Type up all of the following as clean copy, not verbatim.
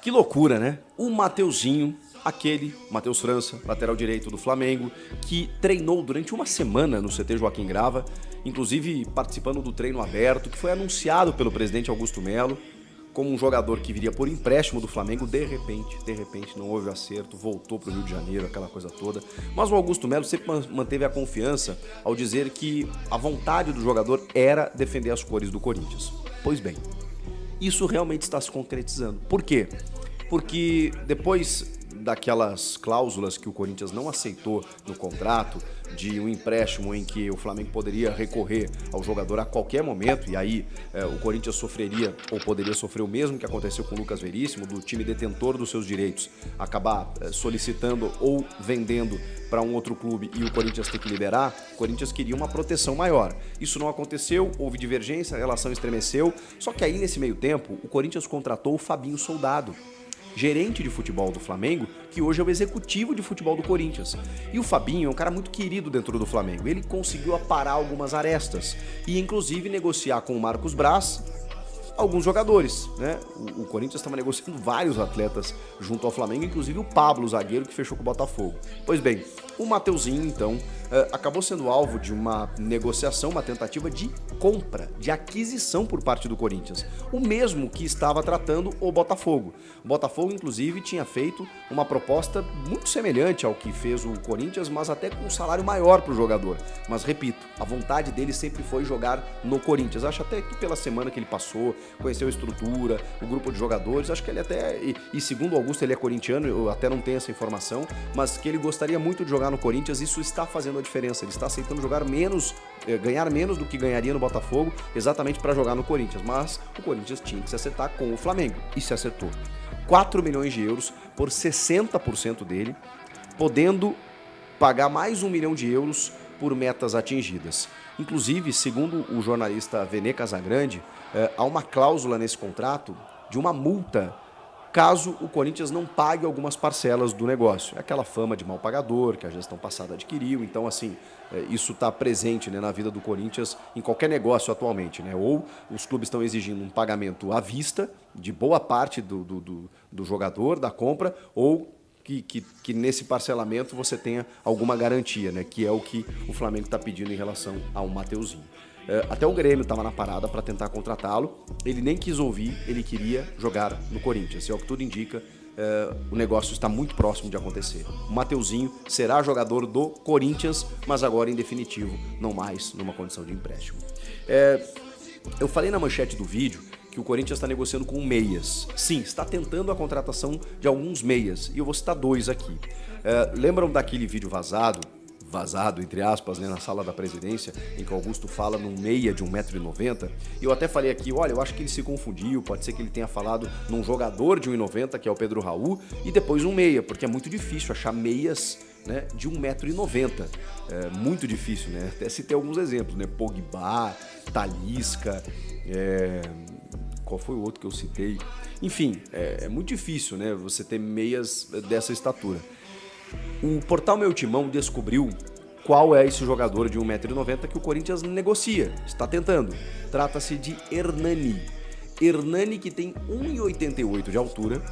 Que loucura, né? O Mateuzinho, aquele Matheus França, lateral direito do Flamengo, que treinou durante uma semana no CT Joaquim Grava, inclusive participando do treino aberto, que foi anunciado pelo presidente Augusto Melo como um jogador que viria por empréstimo do Flamengo. De repente, não houve acerto, voltou para o Rio de Janeiro, aquela coisa toda. Mas o Augusto Melo sempre manteve a confiança ao dizer que a vontade do jogador era defender as cores do Corinthians. Pois bem, isso realmente está se concretizando. Por quê? Porque depois daquelas cláusulas que o Corinthians não aceitou no contrato, de um empréstimo em que o Flamengo poderia recorrer ao jogador a qualquer momento, e aí o Corinthians sofreria ou poderia sofrer o mesmo que aconteceu com o Lucas Veríssimo, do time detentor dos seus direitos, acabar solicitando ou vendendo para um outro clube e o Corinthians ter que liberar. O Corinthians queria uma proteção maior. Isso não aconteceu, houve divergência, a relação estremeceu, só que aí nesse meio tempo o Corinthians contratou o Fabinho Soldado, gerente de futebol do Flamengo, que hoje é o executivo de futebol do Corinthians. E o Fabinho é um cara muito querido dentro do Flamengo. Ele conseguiu aparar algumas arestas e inclusive negociar com o Marcos Braz alguns jogadores, né? O Corinthians estava negociando vários atletas junto ao Flamengo, inclusive o Pablo, o zagueiro, que fechou com o Botafogo. Pois bem, o Mateuzinho, então, acabou sendo alvo de uma negociação, uma tentativa de compra, de aquisição por parte do Corinthians. O mesmo que estava tratando o Botafogo. O Botafogo, inclusive, tinha feito uma proposta muito semelhante ao que fez o Corinthians, mas até com um salário maior para o jogador. Mas, repito, a vontade dele sempre foi jogar no Corinthians. Acho até que pela semana que ele passou, conheceu a estrutura, o grupo de jogadores, acho que ele até, e segundo o Augusto, ele é corintiano, eu até não tenho essa informação, mas que ele gostaria muito de jogar no Corinthians. Isso está fazendo a diferença, ele está aceitando jogar menos, ganhar menos do que ganharia no Botafogo, exatamente para jogar no Corinthians, mas o Corinthians tinha que se acertar com o Flamengo, e se acertou. 4 milhões de euros por 60% dele, podendo pagar mais 1 milhão de euros por metas atingidas. Inclusive, segundo o jornalista Vene Casagrande, há uma cláusula nesse contrato de uma multa caso o Corinthians não pague algumas parcelas do negócio. É aquela fama de mal pagador que a gestão passada adquiriu. Então, assim, isso está presente, né, na vida do Corinthians em qualquer negócio atualmente, né? Ou os clubes estão exigindo um pagamento à vista de boa parte do jogador, da compra, ou que nesse parcelamento você tenha alguma garantia, né? Que é o que o Flamengo está pedindo em relação ao Mateuzinho. Até o Grêmio estava na parada para tentar contratá-lo, ele nem quis ouvir, ele queria jogar no Corinthians. E ao que tudo indica, o negócio está muito próximo de acontecer. O Mateuzinho será jogador do Corinthians, mas agora em definitivo, não mais numa condição de empréstimo. Eu falei na manchete do vídeo que o Corinthians está negociando com meias. Sim, está tentando a contratação de alguns meias, e eu vou citar 2 aqui. Lembram daquele vídeo vazado, entre aspas, né, na sala da presidência, em que o Augusto fala num meia de 1,90 m? Eu até falei aqui, olha, eu acho que ele se confundiu, pode ser que ele tenha falado num jogador de 1,90 m, que é o Pedro Raul, e depois um meia, porque é muito difícil achar meias, né, de 1,90 m. É muito difícil, né? Até citei alguns exemplos, né? Pogba, Talisca, qual foi o outro que eu citei? Enfim, é muito difícil, né, você ter meias dessa estatura. O portal Meu Timão descobriu qual é esse jogador de 1,90 m que o Corinthians negocia, está tentando. Trata-se de Hernani. Hernani, que tem 1,88 m de altura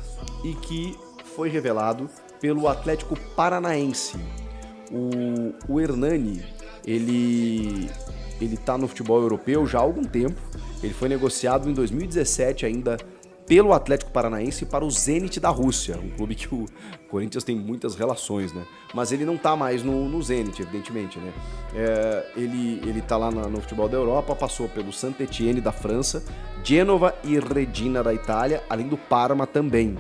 e que foi revelado pelo Atlético Paranaense. O Hernani, ele está no futebol europeu já há algum tempo. Ele foi negociado em 2017 ainda pelo Atlético Paranaense para o Zenit da Rússia, um clube que o Corinthians tem muitas relações, né? Mas ele não está mais no Zenit, evidentemente, né? Ele está lá no futebol da Europa, passou pelo Saint-Étienne da França, Gênova e Reggina da Itália, além do Parma também.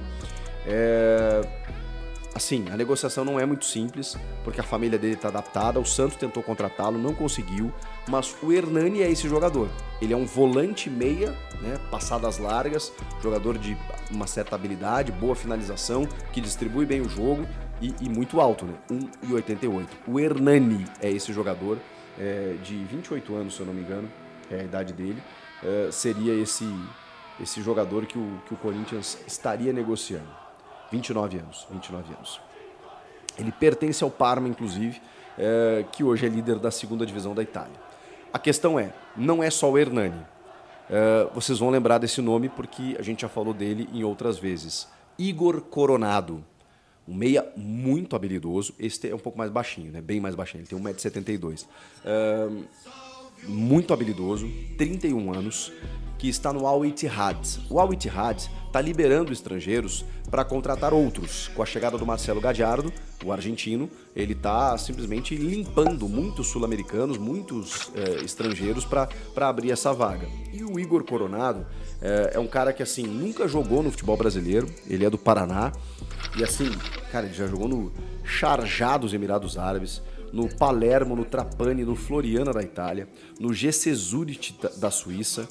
Assim, a negociação não é muito simples, porque a família dele está adaptada, o Santos tentou contratá-lo, não conseguiu, mas o Hernani é esse jogador. Ele é um volante meia, né, passadas largas, jogador de uma certa habilidade, boa finalização, que distribui bem o jogo e muito alto, né, 1,88 m. O Hernani é esse jogador, de 28 anos, se eu não me engano, é a idade dele, seria esse jogador que o Corinthians estaria negociando. 29 anos. Ele pertence ao Parma, inclusive, que hoje é líder da 2ª divisão da Itália. A questão não é só o Hernani. Vocês vão lembrar desse nome porque a gente já falou dele em outras vezes. Igor Coronado. Um meia muito habilidoso. Esse é um pouco mais baixinho, né? Bem mais baixinho. Ele tem 1,72 m. Muito habilidoso, 31 anos, que está no Al Ittihad. O Al Ittihad está liberando estrangeiros para contratar outros. Com a chegada do Marcelo Gallardo, o argentino, ele está simplesmente limpando muitos sul-americanos, muitos estrangeiros para abrir essa vaga. E o Igor Coronado é um cara que assim nunca jogou no futebol brasileiro, ele é do Paraná. E assim, cara, ele já jogou no Sharjah dos Emirados Árabes, no Palermo, no Trapani, no Floriana da Itália, no GC Zurich da Suíça,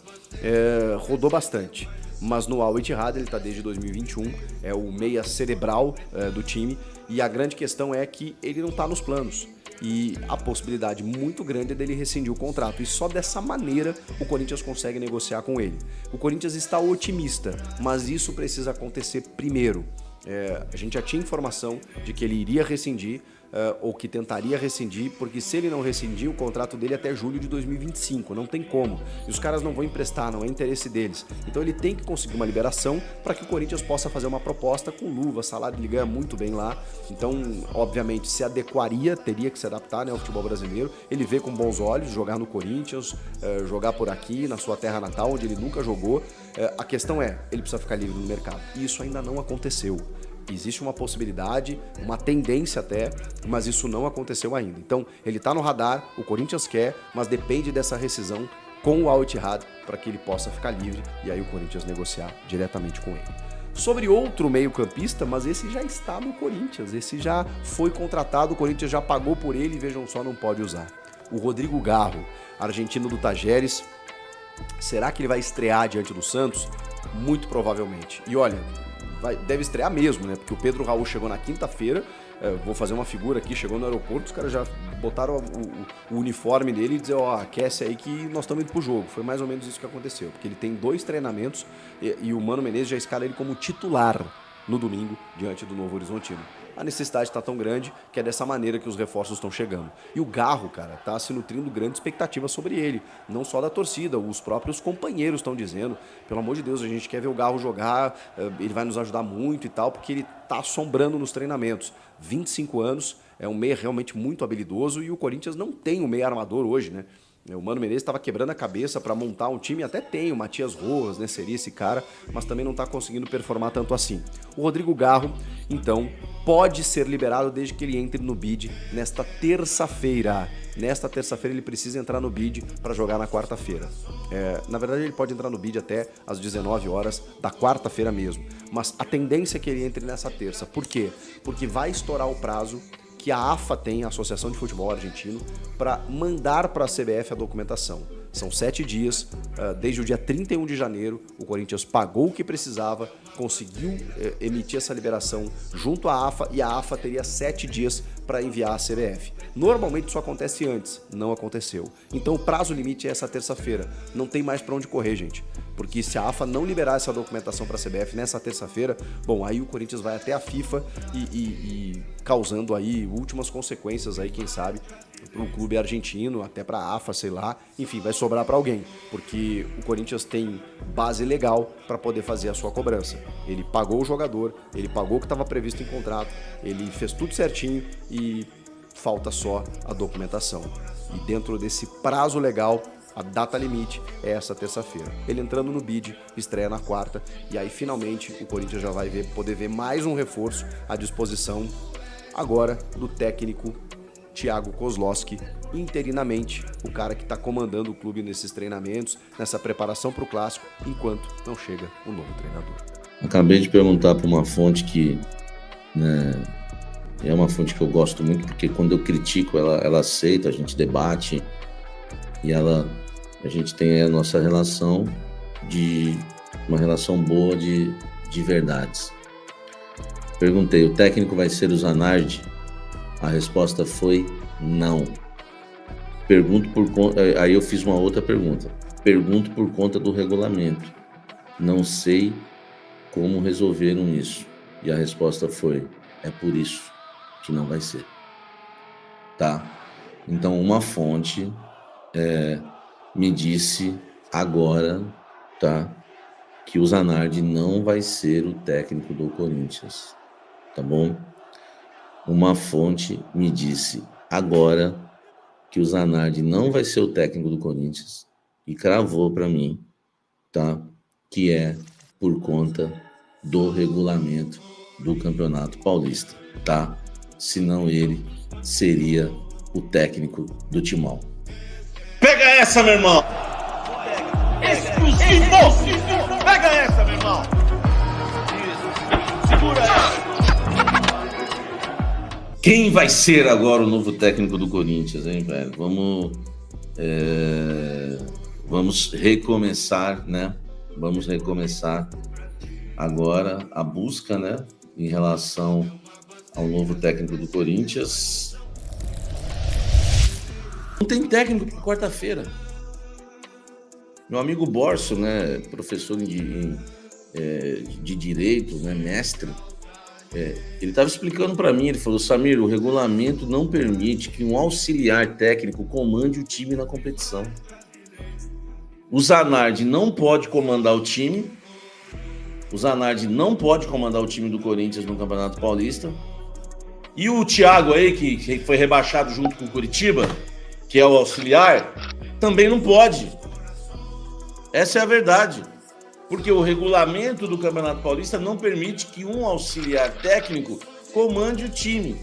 rodou bastante. Mas no Al Ittihad ele está desde 2021, é o meia cerebral do time, e a grande questão é que ele não está nos planos. E a possibilidade muito grande é dele rescindir o contrato. E só dessa maneira o Corinthians consegue negociar com ele. O Corinthians está otimista, mas isso precisa acontecer primeiro. A gente já tinha informação de que ele iria rescindir, ou que tentaria rescindir, porque se ele não rescindir, o contrato dele é até julho de 2025, não tem como. E os caras não vão emprestar, não é interesse deles. Então ele tem que conseguir uma liberação para que o Corinthians possa fazer uma proposta com luva, salário, ele ganha muito bem lá. Então, obviamente, se adequaria, teria que se adaptar, né, ao futebol brasileiro. Ele vê com bons olhos jogar no Corinthians, jogar por aqui, na sua terra natal, onde ele nunca jogou. A questão é, ele precisa ficar livre no mercado. E isso ainda não aconteceu. Existe uma possibilidade, uma tendência até, mas isso não aconteceu ainda. Então, ele está no radar, o Corinthians quer, mas depende dessa rescisão com o Al Ittihad para que ele possa ficar livre e aí o Corinthians negociar diretamente com ele. Sobre outro meio-campista, mas esse já está no Corinthians, esse já foi contratado, o Corinthians já pagou por ele e vejam só, não pode usar. O Rodrigo Garro, argentino do Tajeres, será que ele vai estrear diante do Santos? Muito provavelmente. E olha, deve estrear mesmo, né? Porque o Pedro Raul chegou na quinta-feira, vou fazer uma figura aqui, chegou no aeroporto, os caras já botaram o uniforme dele e dizer, aquece aí que nós estamos indo pro jogo. Foi mais ou menos isso que aconteceu, porque ele tem 2 treinamentos e o Mano Menezes já escala ele como titular no domingo, diante do Novo Horizontino. A necessidade está tão grande que é dessa maneira que os reforços estão chegando. E o Garro, cara, está se nutrindo grande expectativa sobre ele. Não só da torcida, os próprios companheiros estão dizendo, pelo amor de Deus, a gente quer ver o Garro jogar, ele vai nos ajudar muito e tal, porque ele está assombrando nos treinamentos. 25 anos, é um meia realmente muito habilidoso e o Corinthians não tem um meia armador hoje, né? O Mano Menezes estava quebrando a cabeça para montar um time, até tem o Matias Rojas, né? Seria esse cara, mas também não está conseguindo performar tanto assim. O Rodrigo Garro, então, pode ser liberado desde que ele entre no bid nesta terça-feira. Nesta terça-feira ele precisa entrar no bid para jogar na quarta-feira. Na verdade ele pode entrar no bid até às 19 horas da quarta-feira mesmo. Mas a tendência é que ele entre nessa terça. Por quê? Porque vai estourar o prazo que a AFA tem, a Associação de Futebol Argentino, para mandar para a CBF a documentação. São 7 dias, desde o dia 31 de janeiro, o Corinthians pagou o que precisava, conseguiu emitir essa liberação junto à AFA e a AFA teria 7 dias para enviar à CBF. Normalmente isso acontece antes, não aconteceu. Então o prazo limite é essa terça-feira, não tem mais para onde correr, gente. Porque se a AFA não liberar essa documentação para a CBF nessa terça-feira, bom, aí o Corinthians vai até a FIFA e causando aí últimas consequências aí, quem sabe, para o clube argentino, até para a AFA, sei lá, enfim, vai sobrar para alguém, porque o Corinthians tem base legal para poder fazer a sua cobrança. Ele pagou o jogador, ele pagou o que estava previsto em contrato, ele fez tudo certinho e falta só a documentação. E dentro desse prazo legal, a data limite é essa terça-feira. Ele entrando no bid, estreia na quarta, e aí finalmente o Corinthians já vai poder ver mais um reforço à disposição agora do técnico Thiago Kozlowski, interinamente, o cara que está comandando o clube nesses treinamentos, nessa preparação para o Clássico, enquanto não chega um novo treinador. Acabei de perguntar para uma fonte que, né, é uma fonte que eu gosto muito, porque quando eu critico, ela aceita, a gente debate, e a gente tem a nossa relação uma relação boa de verdades. Perguntei, o técnico vai ser o Zanardi? A resposta foi não. Aí eu fiz uma outra pergunta. Pergunto por conta do regulamento. Não sei como resolveram isso. E a resposta foi, é por isso que não vai ser. Tá? Então uma fonte me disse agora, tá? que o Zanardi não vai ser o técnico do Corinthians, tá bom? Uma fonte me disse agora que o Zanardi não vai ser o técnico do Corinthians e cravou para mim, tá? Que é por conta do regulamento do Campeonato Paulista, tá? Senão ele seria o técnico do Timão. Pega essa, meu irmão! Exclusivo! Pega essa, meu irmão! Isso. Segura essa! Quem vai ser agora o novo técnico do Corinthians, hein, velho? Vamos recomeçar, né? Vamos recomeçar agora a busca, né? Em relação ao novo técnico do Corinthians. Não tem técnico para quarta-feira. Meu amigo Borso, né? Professor de Direito, né? Mestre. Ele estava explicando para mim, ele falou: Samir, o regulamento não permite que um auxiliar técnico comande o time na competição. O Zanardi não pode comandar o time. O Zanardi não pode comandar o time do Corinthians no Campeonato Paulista. E o Thiago aí, que foi rebaixado junto com o Curitiba, que é o auxiliar, também não pode. Essa é a verdade. Porque o regulamento do Campeonato Paulista não permite que um auxiliar técnico comande o time.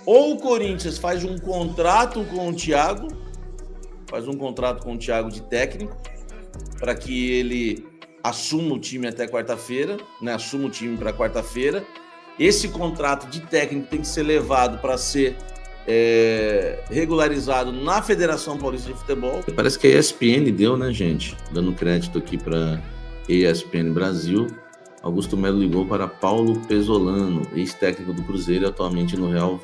Ou o Corinthians faz um contrato com o Thiago, de técnico, para que ele assuma o time até quarta-feira, né? Assuma o time para quarta-feira. Esse contrato de técnico tem que ser levado para ser regularizado na Federação Paulista de Futebol. Parece que a ESPN deu, né, gente? Dando crédito aqui para ESPN Brasil. Augusto Melo ligou para Paulo Pesolano, ex-técnico do Cruzeiro, atualmente no Real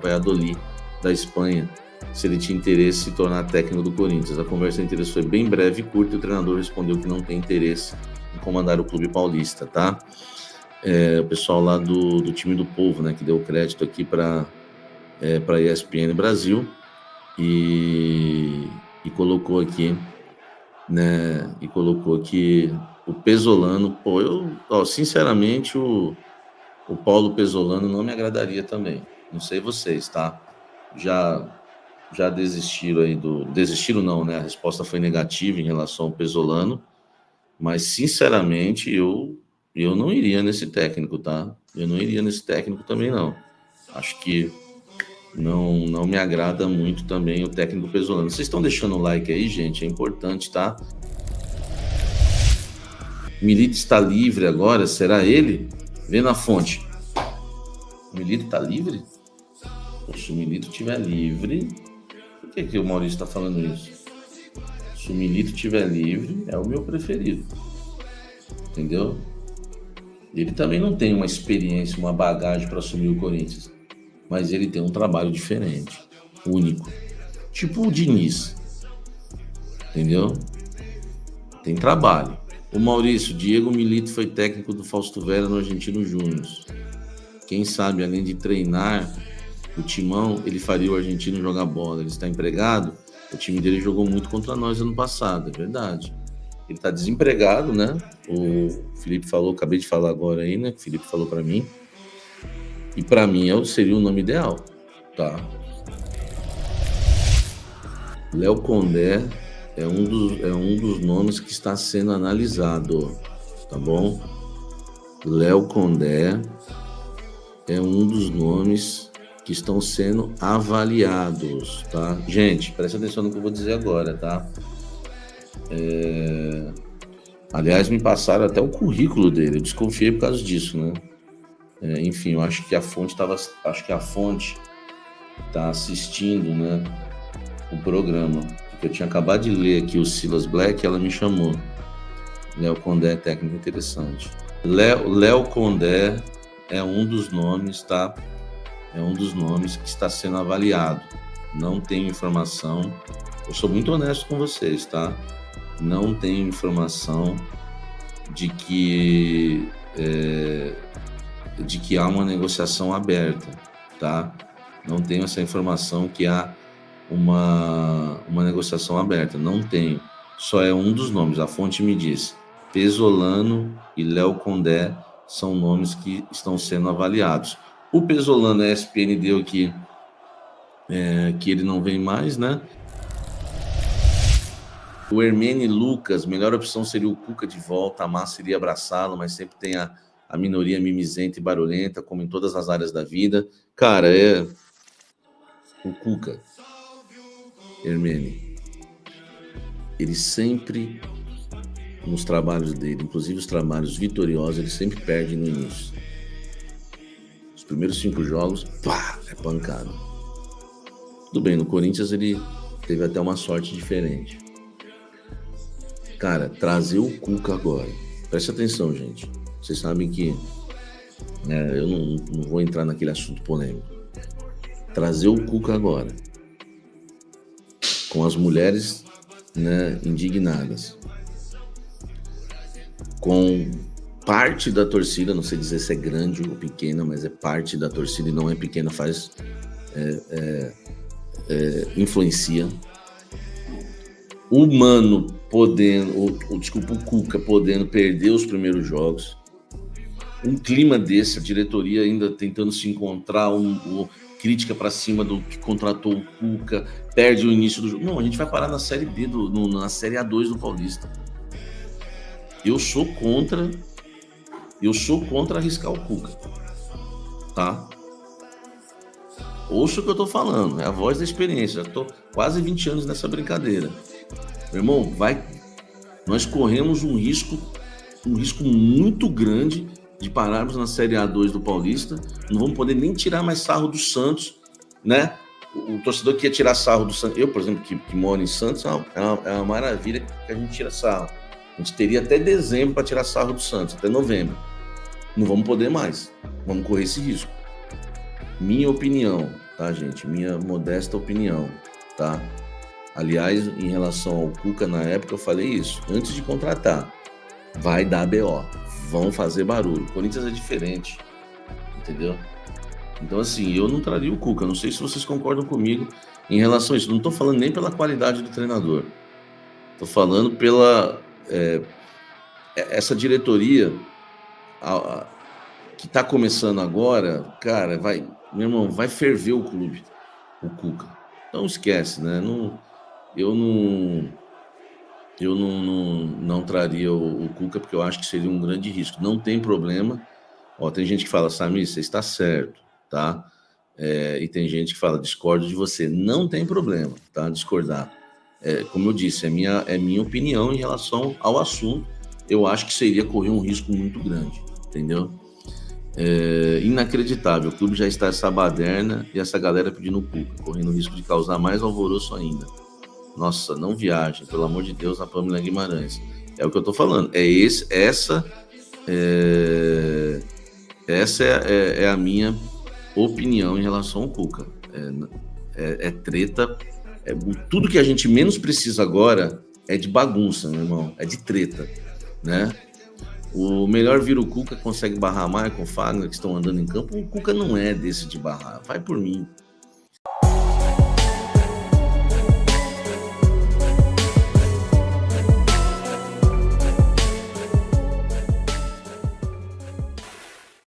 Valladolid, da Espanha, se ele tinha interesse em se tornar técnico do Corinthians. A conversa entre eles foi bem breve e curta e o treinador respondeu que não tem interesse em comandar o clube paulista, tá? O pessoal lá do time do povo, né, que deu crédito aqui para ESPN Brasil e colocou aqui, né, o Pesolano, sinceramente, o Paulo Pesolano não me agradaria também. Não sei vocês, tá? Já desistiram aí Desistiram não, né? A resposta foi negativa em relação ao Pesolano, mas, sinceramente, eu não iria nesse técnico, tá? Eu não iria nesse técnico também, não. Acho que não me agrada muito também o técnico Pesolano. Vocês estão deixando o like aí, gente? É importante, tá? Milito está livre agora, será ele? Vê na fonte. O Milito está livre? Se o Milito estiver livre, por que o Maurício está falando isso? Se o Milito estiver livre, é o meu preferido. Entendeu? Ele também não tem uma experiência, uma bagagem para assumir o Corinthians, mas ele tem um trabalho diferente, único. Tipo o Diniz. Entendeu? Tem trabalho. O Maurício, Diego Milito foi técnico do Fausto Vera no Argentino Júnior. Quem sabe, além de treinar o Timão, ele faria o argentino jogar bola. Ele está empregado, o time dele jogou muito contra nós ano passado, é verdade. Ele está desempregado, né? O Felipe falou, acabei de falar agora aí, né? O Felipe falou para mim. E para mim seria o nome ideal, tá? Léo Condé é um dos nomes que está sendo analisado, tá bom? Léo Condé é um dos nomes que estão sendo avaliados, tá? Gente, presta atenção no que eu vou dizer agora, tá? Aliás, me passaram até o currículo dele, eu desconfiei por causa disso, né? Enfim, eu acho que a fonte tá assistindo, né, o programa. Eu tinha acabado de ler aqui o Silas Black, ela me chamou. Léo Condé é técnico interessante. Léo Condé é um dos nomes, tá? É um dos nomes que está sendo avaliado. Não tenho informação. Eu sou muito honesto com vocês, tá? Não tenho informação de que há uma negociação aberta, tá? Não tenho essa informação que há uma negociação aberta. Não tenho. Só é um dos nomes. A fonte me diz. Pesolano e Léo Condé são nomes que estão sendo avaliados. O Pesolano, a ESPN deu que ele não vem mais, né? O Hermene Lucas, melhor opção seria o Cuca de volta, a Massa iria abraçá-lo, mas sempre tem a minoria mimizenta e barulhenta, como em todas as áreas da vida. Cara, o Cuca, Hermene, ele sempre, nos trabalhos dele, inclusive os trabalhos vitoriosos, ele sempre perde no início. Os primeiros 5 jogos, pá, é pancada. Tudo bem, no Corinthians ele teve até uma sorte diferente. Cara, trazer o Cuca agora. Presta atenção, gente. Vocês sabem que eu não vou entrar naquele assunto polêmico. Trazer o Cuca agora. Com as mulheres, né, indignadas. Com parte da torcida, não sei dizer se é grande ou pequena, mas é parte da torcida e não é pequena, influencia. O Mano podendo, o Cuca podendo perder os primeiros jogos. Um clima desse, a diretoria ainda tentando se encontrar, crítica para cima do que contratou o Cuca, perde o início do jogo. Não, a gente vai parar na Série B, na Série A2 do Paulista. Eu sou contra arriscar o Cuca, tá? Ouça o que eu tô falando, é a voz da experiência, já tô quase 20 anos nessa brincadeira. Meu irmão, nós corremos um risco muito grande de pararmos na Série A2 do Paulista, não vamos poder nem tirar mais sarro do Santos, né? O torcedor que ia tirar sarro do Santos, eu, por exemplo, que moro em Santos, é uma maravilha que a gente tira sarro. A gente teria até dezembro para tirar sarro do Santos, até novembro. Não vamos poder mais. Vamos correr esse risco. Minha opinião, tá, gente? Minha modesta opinião, tá? Aliás, em relação ao Cuca, na época eu falei isso. Antes de contratar, vai dar BO. Vão fazer barulho. O Corinthians é diferente, entendeu? Então, assim, eu não traria o Cuca. Não sei se vocês concordam comigo em relação a isso. Não estou falando nem pela qualidade do treinador. Estou falando pela... essa diretoria que está começando agora, cara, meu irmão, vai ferver o clube, o Cuca. Então esquece, né? Eu não traria o Cuca, porque eu acho que seria um grande risco. Não tem problema. Ó, tem gente que fala, Samir, você está certo, tá? E tem gente que fala, discordo de você. Não tem problema, tá? Discordar. Como eu disse, é minha opinião em relação ao assunto. Eu acho que seria correr um risco muito grande, entendeu? Inacreditável. O clube já está essa baderna e essa galera pedindo o Cuca, correndo o risco de causar mais alvoroço ainda. Nossa, não viajem, pelo amor de Deus, a Pamela Guimarães. É o que eu tô falando. Essa é a minha opinião em relação ao Cuca. Treta. Tudo que a gente menos precisa agora é de bagunça, meu irmão. É de treta, né? O melhor vira o Cuca, consegue barrar Maicon, Fagner, que estão andando em campo. O Cuca não é desse de barrar. Vai por mim.